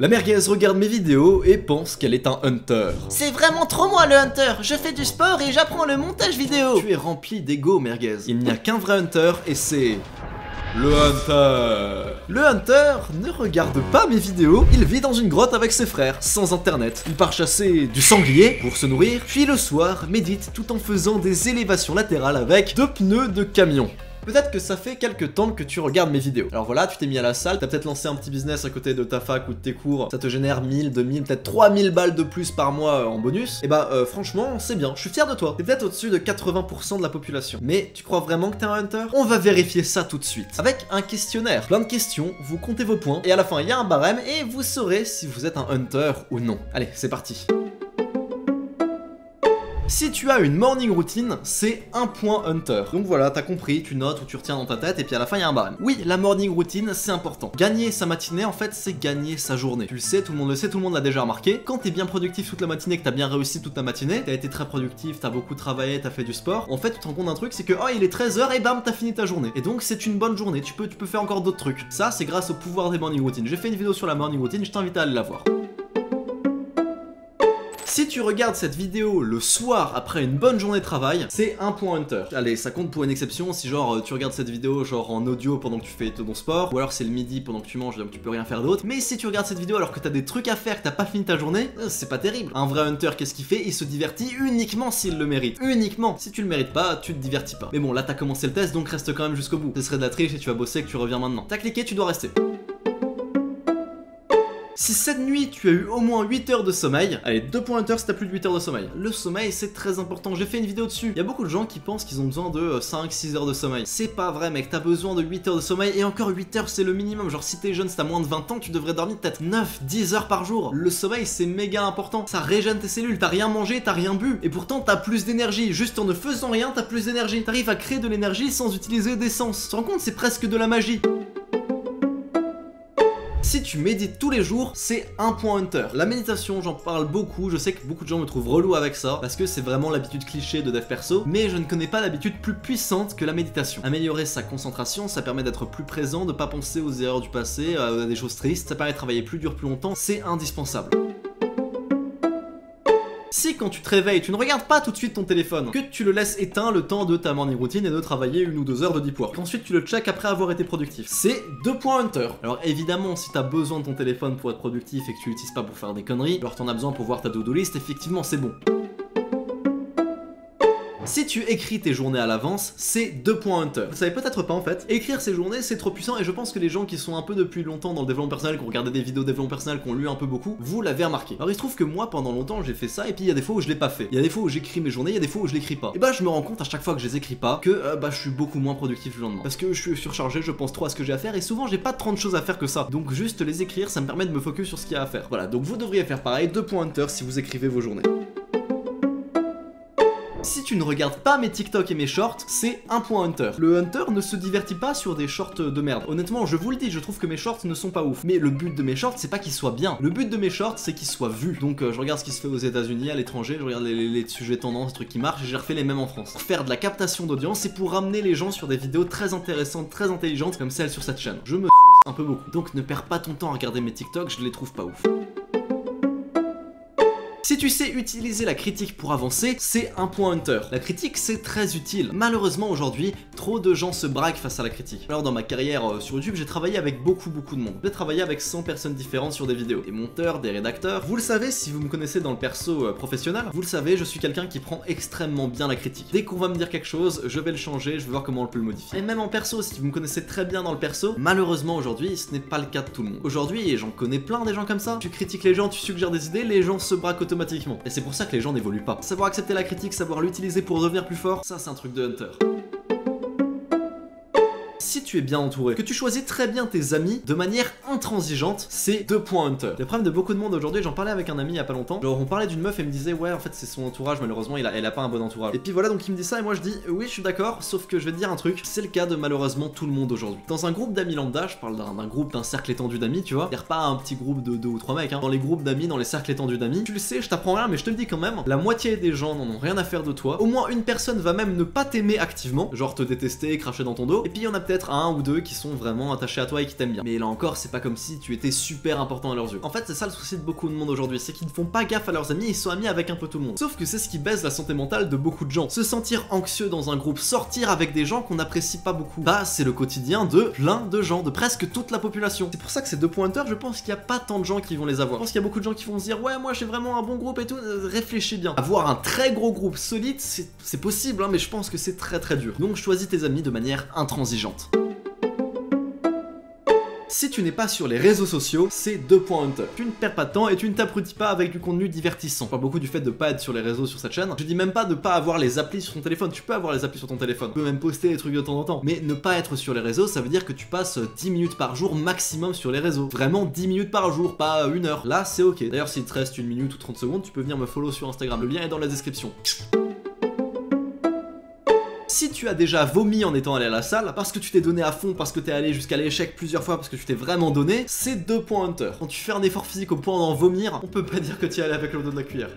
La merguez regarde mes vidéos et pense qu'elle est un hunter. C'est vraiment trop moi le hunter. Je fais du sport et j'apprends le montage vidéo. Tu es rempli d'ego, merguez. Il n'y a qu'un vrai hunter et c'est... le hunter. Le hunter ne regarde pas mes vidéos, il vit dans une grotte avec ses frères, sans internet. Il part chasser du sanglier pour se nourrir, puis le soir médite tout en faisant des élévations latérales avec 2 pneus de camion. Peut-être que ça fait quelques temps que tu regardes mes vidéos. Alors voilà, tu t'es mis à la salle, t'as peut-être lancé un petit business à côté de ta fac ou de tes cours, ça te génère 1000, 2000, peut-être 3000 balles de plus par mois en bonus. Et bah franchement, c'est bien, je suis fier de toi. T'es peut-être au-dessus de 80% de la population. Mais tu crois vraiment que t'es un hunter? On va vérifier ça tout de suite. Avec un questionnaire, plein de questions, vous comptez vos points, et à la fin il y a un barème, et vous saurez si vous êtes un hunter ou non. Allez, c'est parti. Si tu as une morning routine, c'est un point hunter. Donc voilà, t'as compris, tu notes ou tu retiens dans ta tête et puis à la fin il y a un barème. Oui, la morning routine, c'est important. Gagner sa matinée, en fait, c'est gagner sa journée. Tu le sais, tout le monde le sait, tout le monde l'a déjà remarqué. Quand t'es bien productif toute la matinée, que t'as bien réussi toute ta matinée, t'as été très productif, t'as beaucoup travaillé, t'as fait du sport, en fait, tu te rends compte d'un truc, c'est que, oh, il est 13h et bam, t'as fini ta journée. Et donc, c'est une bonne journée, tu peux faire encore d'autres trucs. Ça, c'est grâce au pouvoir des morning routines. J'ai fait une vidéo sur la morning routine, je t'invite à aller la voir. Si tu regardes cette vidéo le soir après une bonne journée de travail, c'est un point hunter. Allez, ça compte pour une exception si genre tu regardes cette vidéo genre en audio pendant que tu fais ton sport, ou alors c'est le midi pendant que tu manges donc tu peux rien faire d'autre. Mais si tu regardes cette vidéo alors que t'as des trucs à faire, que t'as pas fini ta journée, c'est pas terrible. Un vrai hunter, qu'est-ce qu'il fait? Il se divertit uniquement s'il le mérite. Uniquement. Si tu le mérites pas, tu te divertis pas. Mais bon, là t'as commencé le test donc reste quand même jusqu'au bout. Ce serait de la triche et tu vas bosser et que tu reviens maintenant. T'as cliqué, tu dois rester. Si cette nuit tu as eu au moins 8 heures de sommeil, allez 2 points hunter si t'as plus de 8 heures de sommeil. Le sommeil c'est très important, j'ai fait une vidéo dessus. Il y a beaucoup de gens qui pensent qu'ils ont besoin de 5-6 heures de sommeil. C'est pas vrai mec, t'as besoin de 8 heures de sommeil et encore 8 heures c'est le minimum. Genre si t'es jeune, si t'as moins de 20 ans, tu devrais dormir peut-être 9-10 heures par jour. Le sommeil c'est méga important, ça régène tes cellules, t'as rien mangé, t'as rien bu. Et pourtant t'as plus d'énergie, juste en ne faisant rien t'as plus d'énergie. T'arrives à créer de l'énergie sans utiliser d'essence. Tu te rends compte, c'est presque de la magie. Si tu médites tous les jours, c'est un point hunter. La méditation, j'en parle beaucoup, je sais que beaucoup de gens me trouvent relou avec ça, parce que c'est vraiment l'habitude cliché de dev perso, mais je ne connais pas l'habitude plus puissante que la méditation. Améliorer sa concentration, ça permet d'être plus présent, de pas penser aux erreurs du passé, à des choses tristes, ça permet de travailler plus dur plus longtemps, c'est indispensable. Si quand tu te réveilles, tu ne regardes pas tout de suite ton téléphone, que tu le laisses éteint le temps de ta morning routine et de travailler 1 ou 2 heures de deep work, qu'ensuite tu le check après avoir été productif, c'est 2 points hunter. Alors évidemment, si t'as besoin de ton téléphone pour être productif et que tu l'utilises pas pour faire des conneries, alors t'en as besoin pour voir ta to-do list, effectivement c'est bon. Si tu écris tes journées à l'avance, c'est 2 points hunter. Vous savez peut-être pas en fait, écrire ses journées c'est trop puissant et je pense que les gens qui sont un peu depuis longtemps dans le développement personnel, qui ont regardé des vidéos de développement personnel, qui ont lu un peu beaucoup, vous l'avez remarqué. Alors il se trouve que moi pendant longtemps j'ai fait ça et puis il y a des fois où je l'ai pas fait. Il y a des fois où j'écris mes journées, il y a des fois où je l'écris pas. Et bah je me rends compte à chaque fois que je les écris pas que je suis beaucoup moins productif le lendemain. Parce que je suis surchargé, je pense trop à ce que j'ai à faire et souvent j'ai pas 30 choses à faire que ça. Donc juste les écrire ça me permet de me focus sur ce qu'il y a à faire. Voilà, donc vous devriez faire pareil, 2 points hunter si vous écrivez vos journées. Si tu ne regardes pas mes TikTok et mes shorts, c'est un point hunter. Le hunter ne se divertit pas sur des shorts de merde. Honnêtement, je vous le dis, je trouve que mes shorts ne sont pas ouf. Mais le but de mes shorts, c'est pas qu'ils soient bien. Le but de mes shorts, c'est qu'ils soient vus. Donc je regarde ce qui se fait aux États-Unis, à l'étranger, je regarde les sujets tendances, les trucs qui marchent, et j'ai refait les mêmes en France. Pour faire de la captation d'audience, c'est pour ramener les gens sur des vidéos très intéressantes, très intelligentes, comme celle sur cette chaîne. Je me suce un peu beaucoup. Donc ne perds pas ton temps à regarder mes TikTok, je les trouve pas ouf. Si tu sais utiliser la critique pour avancer, c'est un point hunter. La critique, c'est très utile. Malheureusement, aujourd'hui, trop de gens se braquent face à la critique. Alors, dans ma carrière sur YouTube, j'ai travaillé avec beaucoup de monde. J'ai travaillé avec 100 personnes différentes sur des vidéos. Des monteurs, des rédacteurs. Vous le savez, si vous me connaissez dans le perso professionnel, vous le savez, je suis quelqu'un qui prend extrêmement bien la critique. Dès qu'on va me dire quelque chose, je vais le changer, je vais voir comment on peut le modifier. Et même en perso, si vous me connaissez très bien dans le perso, malheureusement, aujourd'hui, ce n'est pas le cas de tout le monde. Aujourd'hui, et j'en connais plein des gens comme ça, tu critiques les gens, tu suggères des idées, les gens se braquent automatiquement. Et c'est pour ça que les gens n'évoluent pas. Savoir accepter la critique, savoir l'utiliser pour devenir plus fort, ça c'est un truc de hunter. Si tu es bien entouré, que tu choisis très bien tes amis de manière intransigeante, c'est 2 points hunter. Le problème de beaucoup de monde aujourd'hui, j'en parlais avec un ami il y a pas longtemps, genre on parlait d'une meuf et me disait ouais en fait c'est son entourage, malheureusement elle a pas un bon entourage. Et puis voilà, donc il me dit ça et moi je dis oui je suis d'accord, sauf que je vais te dire un truc, c'est le cas de malheureusement tout le monde aujourd'hui. Dans un groupe d'amis lambda, je parle d'un groupe, d'un cercle étendu d'amis, tu vois, c'est-à-dire pas un petit groupe de 2 ou 3 mecs, hein. Dans les groupes d'amis, dans les cercles étendus d'amis, tu le sais, je t'apprends rien mais je te le dis quand même, la moitié des gens n'en ont rien à faire de toi, au moins une personne va même ne pas t'aimer activement, genre te détester, cracher dans ton dos, et puis il y en a peut-être un ou deux qui sont vraiment attachés à toi et qui t'aiment bien. Mais là encore, c'est pas comme si tu étais super important à leurs yeux. En fait, c'est ça le souci de beaucoup de monde aujourd'hui, c'est qu'ils ne font pas gaffe à leurs amis, ils sont amis avec un peu tout le monde. Sauf que c'est ce qui baisse la santé mentale de beaucoup de gens. Se sentir anxieux dans un groupe, sortir avec des gens qu'on n'apprécie pas beaucoup, bah c'est le quotidien de plein de gens, de presque toute la population. C'est pour ça que ces 2 pointeurs, je pense qu'il n'y a pas tant de gens qui vont les avoir. Je pense qu'il y a beaucoup de gens qui vont se dire ouais, moi j'ai vraiment un bon groupe et tout. Réfléchis bien. Avoir un très gros groupe solide, c'est possible, hein, mais je pense que c'est très dur. Donc choisis tes amis de manière intransigeante. Si tu n'es pas sur les réseaux sociaux, c'est 2 points hunter. Tu ne perds pas de temps et tu ne t'abrutis pas avec du contenu divertissant. Je parle beaucoup du fait de pas être sur les réseaux sur cette chaîne. Je dis même pas de pas avoir les applis sur ton téléphone. Tu peux avoir les applis sur ton téléphone. Tu peux même poster des trucs de temps en temps. Mais ne pas être sur les réseaux, ça veut dire que tu passes 10 minutes par jour maximum sur les réseaux. Vraiment 10 minutes par jour, pas 1 heure. Là, c'est ok. D'ailleurs, s'il te reste 1 minute ou 30 secondes, tu peux venir me follow sur Instagram. Le lien est dans la description. Si tu as déjà vomi en étant allé à la salle, parce que tu t'es donné à fond, parce que t'es allé jusqu'à l'échec plusieurs fois, parce que tu t'es vraiment donné, c'est 2 points hunter. Quand tu fais un effort physique au point d'en vomir, on peut pas dire que tu y allais avec le dos de la cuillère.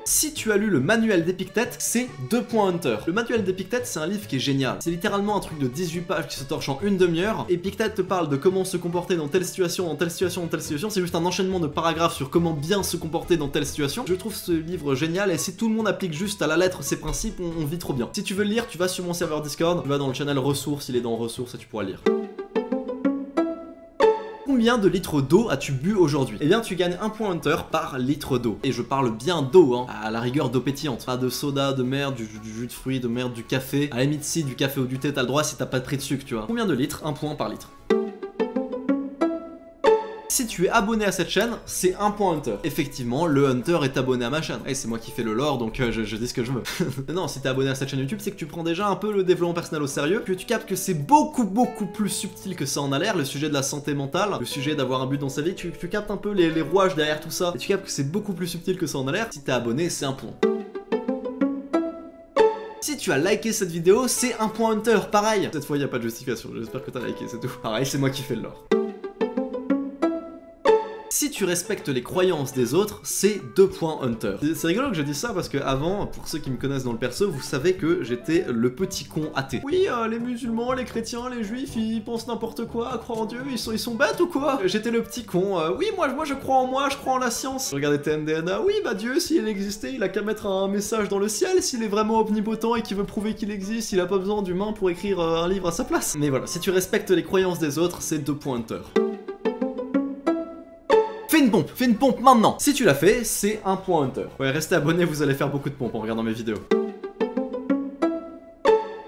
Si tu as lu le manuel d'Épictète, c'est 2 points hunter. Le manuel d'Épictète, c'est un livre qui est génial. C'est littéralement un truc de 18 pages qui se torche en 1 demi-heure. Épictète te parle de comment se comporter dans telle situation, dans telle situation, dans telle situation. C'est juste un enchaînement de paragraphes sur comment bien se comporter dans telle situation. Je trouve ce livre génial et si tout le monde applique juste à la lettre ces principes, on vit trop bien. Si tu veux le lire, tu vas sur mon serveur Discord, tu vas dans le channel ressources, il est dans ressources et tu pourras le lire. Combien de litres d'eau as-tu bu aujourd'hui? Eh bien tu gagnes 1 point hunter par litre d'eau. Et je parle bien d'eau, hein, à la rigueur d'eau pétillante. Pas de soda, de merde, du jus de fruits, de merde, du café. À la limite si du café ou du thé t'as le droit si t'as pas de prix de sucre, tu vois. Combien de litres? 1 point par litre. Si tu es abonné à cette chaîne, c'est 1 point hunter. Effectivement, le hunter est abonné à ma chaîne. Et c'est moi qui fais le lore, donc je dis ce que je veux. Non, si t'es abonné à cette chaîne YouTube, c'est que tu prends déjà un peu le développement personnel au sérieux, que tu captes que c'est beaucoup plus subtil que ça en a l'air, le sujet de la santé mentale, le sujet d'avoir un but dans sa vie, tu captes un peu les rouages derrière tout ça, et tu captes que c'est beaucoup plus subtil que ça en a l'air. Si t'es abonné, c'est 1 point. Si tu as liké cette vidéo, c'est 1 point hunter, pareil. Cette fois, il n'y a pas de justification, j'espère que t'as liké, c'est tout. Pareil, c'est moi qui fais le lore. Si tu respectes les croyances des autres, c'est 2 points hunter. C'est rigolo que je dise ça parce que avant, pour ceux qui me connaissent dans le perso, vous savez que j'étais le petit con athée. Oui, les musulmans, les chrétiens, les juifs, ils pensent n'importe quoi, à croire en Dieu, ils sont bêtes ou quoi? J'étais le petit con, oui, moi je crois en moi, je crois en la science. Je regardais TMDNA, oui, bah Dieu, s'il existait, il a qu'à mettre un message dans le ciel, s'il est vraiment omnipotent et qu'il veut prouver qu'il existe, il a pas besoin d'humains pour écrire un livre à sa place. Mais voilà, si tu respectes les croyances des autres, c'est 2 points hunter. Fais une pompe maintenant. Si tu l'as fait, c'est 1 point hunter. Ouais, restez abonné, vous allez faire beaucoup de pompes en regardant mes vidéos.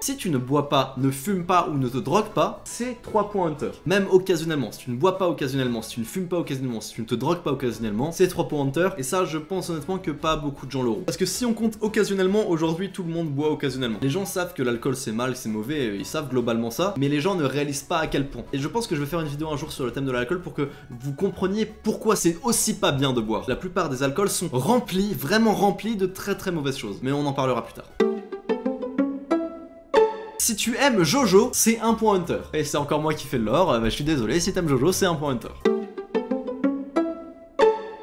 Si tu ne bois pas, ne fumes pas ou ne te drogues pas, c'est 3 points hunter. Même occasionnellement, si tu ne bois pas occasionnellement, si tu ne fumes pas occasionnellement, si tu ne te drogues pas occasionnellement, c'est 3 points hunter. Et ça, je pense honnêtement que pas beaucoup de gens l'auront. Parce que si on compte occasionnellement, aujourd'hui tout le monde boit occasionnellement. Les gens savent que l'alcool c'est mal, c'est mauvais, ils savent globalement ça, mais les gens ne réalisent pas à quel point. Et je pense que je vais faire une vidéo un jour sur le thème de l'alcool pour que vous compreniez pourquoi c'est aussi pas bien de boire. La plupart des alcools sont remplis, vraiment remplis de très mauvaises choses. Mais on en parlera plus tard. Si tu aimes Jojo, c'est 1 point hunter. Et c'est encore moi qui fais le lore, je suis désolé, si t'aimes Jojo, c'est 1 point hunter.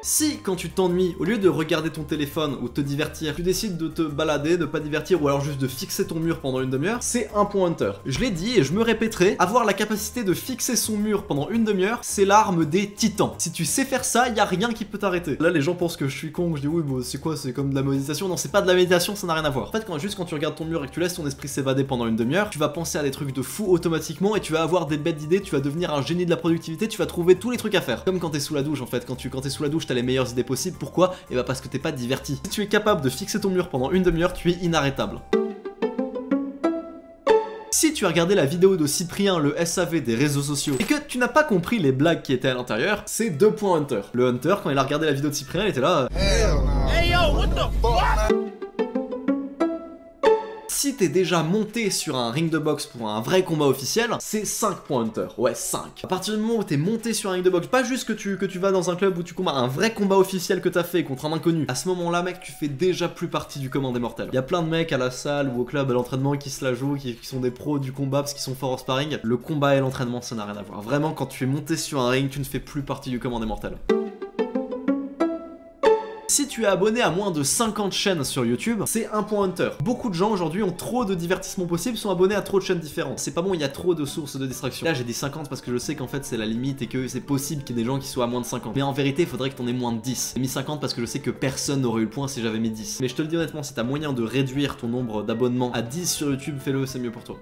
Si, quand tu t'ennuies, au lieu de regarder ton téléphone ou te divertir, tu décides de te balader, de pas divertir ou alors juste de fixer ton mur pendant 1 demi-heure, c'est 1 point hunter. Je l'ai dit et je me répéterai, avoir la capacité de fixer son mur pendant 1 demi-heure, c'est l'arme des titans. Si tu sais faire ça, y a rien qui peut t'arrêter. Là, les gens pensent que je suis con, que je dis oui, bon, c'est quoi, c'est comme de la méditation. Non, c'est pas de la méditation, ça n'a rien à voir. En fait, quand tu regardes ton mur et que tu laisses ton esprit s'évader pendant 1 demi-heure, tu vas penser à des trucs de fou automatiquement et tu vas avoir des bêtes d'idées, tu vas devenir un génie de la productivité, tu vas trouver tous les trucs à faire. Comme quand t'es sous la douche en fait, quand t'es sous la douche, t'as les meilleures idées possibles. Pourquoi? Et bah parce que t'es pas diverti. Si tu es capable de fixer ton mur pendant 1 demi-heure, tu es inarrêtable. Si tu as regardé la vidéo de Cyprien, le SAV des réseaux sociaux, et que tu n'as pas compris les blagues qui étaient à l'intérieur, c'est 2 points hunter. Le hunter, quand il a regardé la vidéo de Cyprien, il était là... Hey yo, what the fuck? Si t'es déjà monté sur un ring de boxe pour un vrai combat officiel, c'est 5 points hunter. Ouais, 5. À partir du moment où t'es monté sur un ring de boxe, pas juste que tu vas dans un club où tu combats, un vrai combat officiel que t'as fait contre un inconnu, à ce moment-là, mec, tu fais déjà plus partie du commun des mortels. Y a plein de mecs à la salle ou au club, à l'entraînement qui se la jouent, qui sont des pros du combat parce qu'ils sont forts en sparring. Le combat et l'entraînement, ça n'a rien à voir. Vraiment, quand tu es monté sur un ring, tu ne fais plus partie du commun des mortels. Si tu es abonné à moins de 50 chaînes sur YouTube, c'est un point hunter. Beaucoup de gens aujourd'hui ont trop de divertissements possibles, sont abonnés à trop de chaînes différentes. C'est pas bon, il y a trop de sources de distraction. Là j'ai dit 50 parce que je sais qu'en fait c'est la limite et que c'est possible qu'il y ait des gens qui soient à moins de 50. Mais en vérité il faudrait que t'en aies moins de 10. J'ai mis 50 parce que je sais que personne n'aurait eu le point si j'avais mis 10. Mais je te le dis honnêtement, si t'as moyen de réduire ton nombre d'abonnements à 10 sur YouTube, fais-le, c'est mieux pour toi.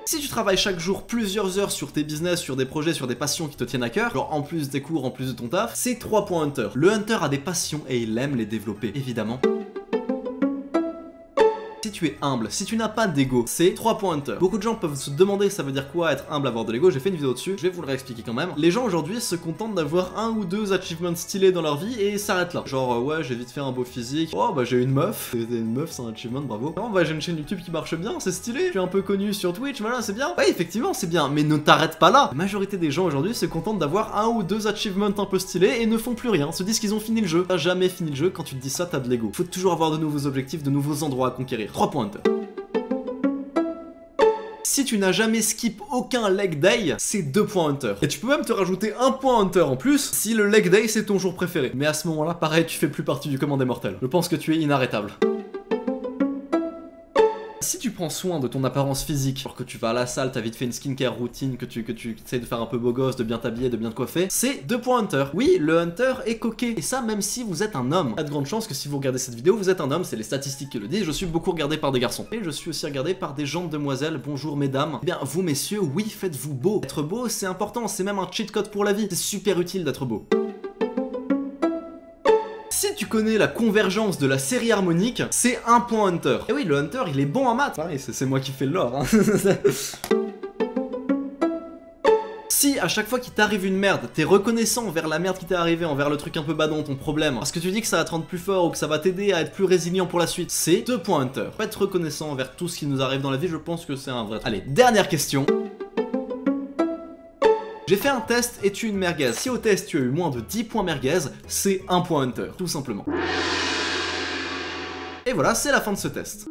Si tu travailles chaque jour plusieurs heures sur tes business, sur des projets, sur des passions qui te tiennent à cœur, genre en plus des cours, en plus de ton taf, c'est 3 points hunter. Le hunter a des passions et il aime les développer, évidemment. Si tu es humble, si tu n'as pas d'ego, c'est 3 points hunter. Beaucoup de gens peuvent se demander ça veut dire quoi être humble, avoir de l'ego. J'ai fait une vidéo dessus, je vais vous le réexpliquer quand même. Les gens aujourd'hui se contentent d'avoir un ou deux achievements stylés dans leur vie et s'arrêtent là. Genre ouais, j'ai vite fait un beau physique. Oh bah j'ai une meuf. Une meuf, c'est un achievement, bravo. Non bah j'ai une chaîne YouTube qui marche bien, c'est stylé. Je suis un peu connu sur Twitch, voilà, c'est bien. Ouais, effectivement, c'est bien, mais ne t'arrête pas là. La majorité des gens aujourd'hui se contentent d'avoir un ou deux achievements un peu stylés et ne font plus rien. Se disent qu'ils ont fini le jeu. T'as jamais fini le jeu, quand tu te dis ça, t'as de l'ego. Faut toujours avoir de nouveaux objectifs, de nouveaux endroits à conquérir. 3 points hunter. Si tu n'as jamais skip aucun leg day, c'est 2 points hunter. Et tu peux même te rajouter 1 point hunter en plus si le leg day c'est ton jour préféré. Mais à ce moment là, pareil, tu fais plus partie du commandé mortel. Je pense que tu es inarrêtable. Si tu prends soin de ton apparence physique, genre que tu vas à la salle, t'as vite fait une skincare routine, que tu essayes de faire un peu beau gosse, de bien t'habiller, de bien te coiffer, c'est 2 points hunter. Oui, le hunter est coquet. Et ça, même si vous êtes un homme. Il y a de grandes chances que si vous regardez cette vidéo, vous êtes un homme, c'est les statistiques qui le disent. Je suis beaucoup regardé par des garçons. Et je suis aussi regardé par des jeunes demoiselles. Bonjour mesdames. Eh bien, vous messieurs, oui, faites-vous beau. Être beau, c'est important, c'est même un cheat code pour la vie. C'est super utile d'être beau. Si tu connais la convergence de la série harmonique, c'est 1 point hunter. Et oui, le hunter, il est bon en maths. Pareil, c'est moi qui fais le lore. Hein. Si à chaque fois qu'il t'arrive une merde, t'es reconnaissant envers la merde qui t'est arrivée, envers le truc un peu badon, ton problème, parce que tu dis que ça va te rendre plus fort ou que ça va t'aider à être plus résilient pour la suite, c'est 2 points hunter. Faut être reconnaissant envers tout ce qui nous arrive dans la vie, je pense que c'est un vrai... Allez, dernière question. J'ai fait un test et tu es une merguez. Si au test tu as eu moins de 10 points merguez, c'est 1 point hunter, tout simplement. Et voilà, c'est la fin de ce test.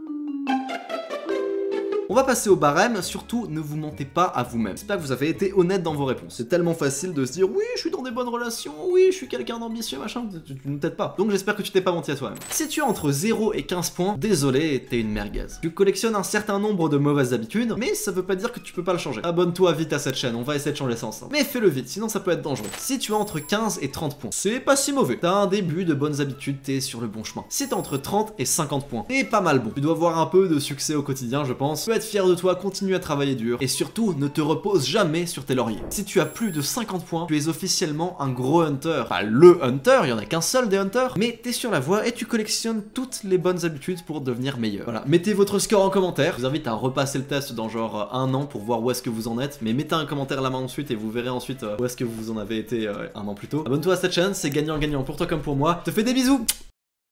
On va passer au barème, surtout ne vous mentez pas à vous-même. J'espère que vous avez été honnête dans vos réponses. C'est tellement facile de se dire oui, je suis dans des bonnes relations, oui, je suis quelqu'un d'ambitieux, machin, tu ne t'aides pas. Donc j'espère que tu t'es pas menti à toi-même. Si tu es entre 0 et 15 points, désolé, t'es une merguez. Tu collectionnes un certain nombre de mauvaises habitudes, mais ça veut pas dire que tu peux pas le changer. Abonne-toi vite à cette chaîne, on va essayer de changer ça ensemble. Mais fais-le vite, sinon ça peut être dangereux. Si tu es entre 15 et 30 points, c'est pas si mauvais. T'as un début de bonnes habitudes, t'es sur le bon chemin. Si t'es entre 30 et 50 points, t'es pas mal bon. Tu dois avoir un peu de succès au quotidien, je pense. Tu peux être fier de toi, continue à travailler dur et surtout ne te repose jamais sur tes lauriers. Si tu as plus de 50 points, tu es officiellement un gros hunter. Pas le hunter, il y en a qu'un seul des hunters, mais t'es sur la voie et tu collectionnes toutes les bonnes habitudes pour devenir meilleur. Voilà, mettez votre score en commentaire. Je vous invite à repasser le test dans genre 1 an pour voir où est-ce que vous en êtes, mais mettez un commentaire là-bas ensuite et vous verrez ensuite où est-ce que vous en avez été 1 an plus tôt. Abonne-toi à cette chaîne, c'est gagnant-gagnant pour toi comme pour moi. Je te fais des bisous.